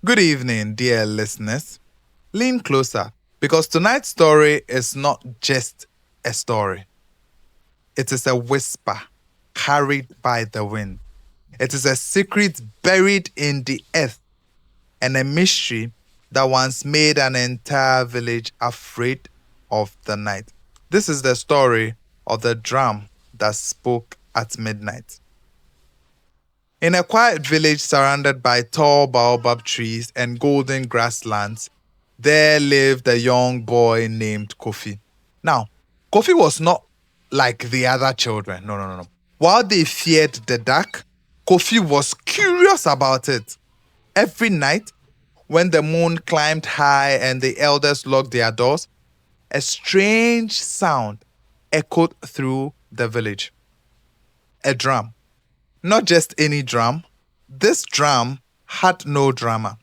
Good evening, dear listeners. Lean closer because tonight's story is not just a story, it is a whisper carried by the wind. It is a secret buried in the earth and a mystery that once made an entire village afraid of the night. This is the story of the drum that spoke at midnight. In a quiet village surrounded by tall baobab trees and golden grasslands, there lived a young boy named Kofi. Now, Kofi was not like the other children. No. While they feared the dark, Kofi was curious about it. Every night, when the moon climbed high and the elders locked their doors, a strange sound echoed through the village. A drum. Not just any drum. This drum had no drama.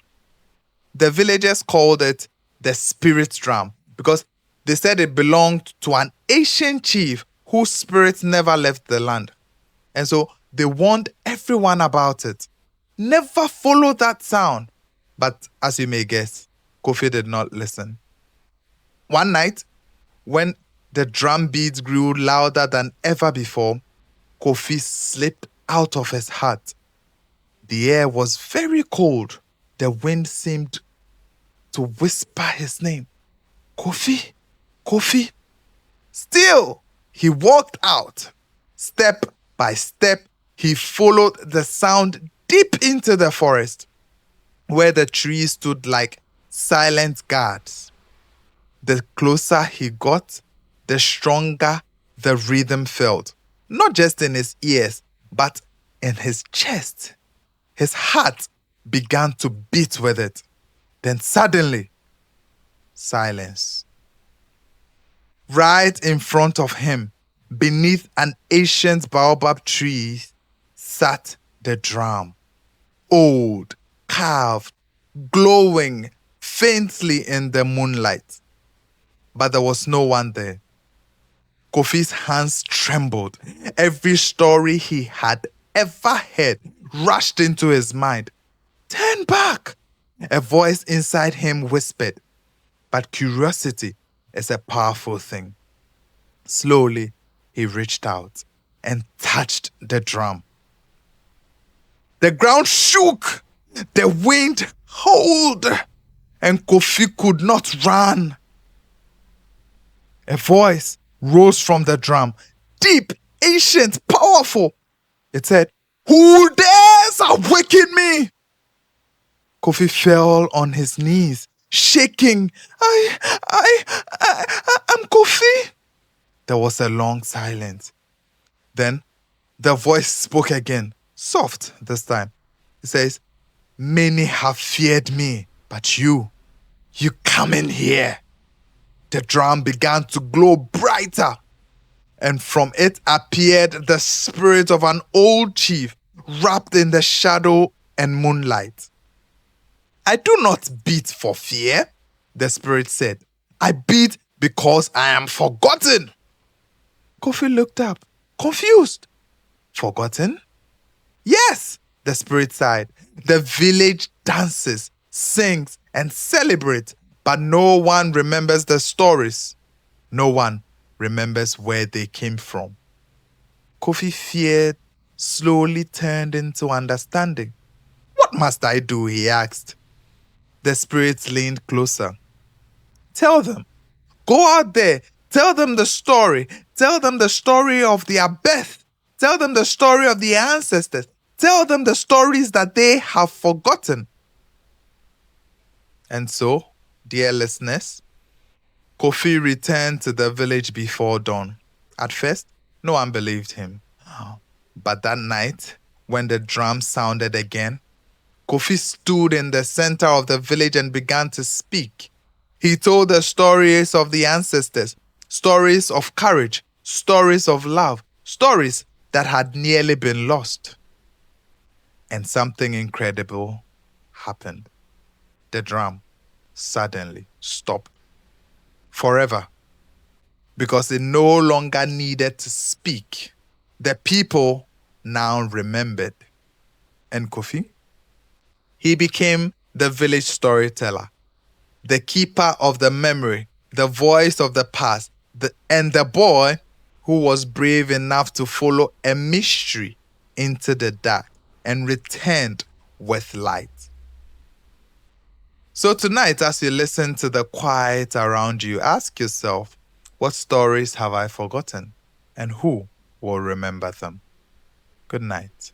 The villagers called it the spirit drum because they said it belonged to an ancient chief whose spirit never left the land. And so they warned everyone about it. Never follow that sound. But as you may guess, Kofi did not listen. One night, when the drum beats grew louder than ever before, Kofi slipped out of his hut. The air was very cold. The wind seemed to whisper his name. Kofi, Kofi. Still, he walked out. Step by step, he followed the sound deep into the forest, where the trees stood like silent guards. The closer he got, the stronger the rhythm felt. Not just in his ears, but in his chest. His heart began to beat with it. Then suddenly, silence. Right in front of him, beneath an ancient baobab tree, sat the drum. Old, carved, glowing faintly in the moonlight. But there was no one there. Kofi's hands trembled. Every story he had ever heard rushed into his mind. Turn back! A voice inside him whispered. But curiosity is a powerful thing. Slowly, he reached out and touched the drum. The ground shook. The wind howled, and Kofi could not run. A voice rose from the drum, deep, ancient, powerful. It said, "Who dares awaken me?" Kofi fell on his knees, shaking. I'm Kofi. There was a long silence. Then the voice spoke again, soft this time. It says, "Many have feared me, but you come in here." The drum began to glow brighter, and from it appeared the spirit of an old chief wrapped in the shadow and moonlight. "I do not beat for fear," the spirit said. "I beat because I am forgotten." Kofi looked up, confused. Forgotten? Yes, the spirit sighed. The village dances, sings, and celebrates, but no one remembers the stories. No one remembers where they came from. Kofi feared slowly turned into understanding. "What must I do?" he asked. The spirits leaned closer. "Tell them. Go out there. Tell them the story. Tell them the story of their birth. Tell them the story of the ancestors. Tell them the stories that they have forgotten." And so, dear listeners, Kofi returned to the village before dawn. At first, no one believed him. But that night, when the drum sounded again, Kofi stood in the center of the village and began to speak. He told the stories of the ancestors, stories of courage, stories of love, stories that had nearly been lost. And something incredible happened. The drum suddenly stopped forever because it no longer needed to speak. The people now remembered. And Kofi, he became the village storyteller, the keeper of the memory, the voice of the past, and the boy who was brave enough to follow a mystery into the dark and returned with light. So tonight, as you listen to the quiet around you, ask yourself, what stories have I forgotten? And who will remember them? Good night.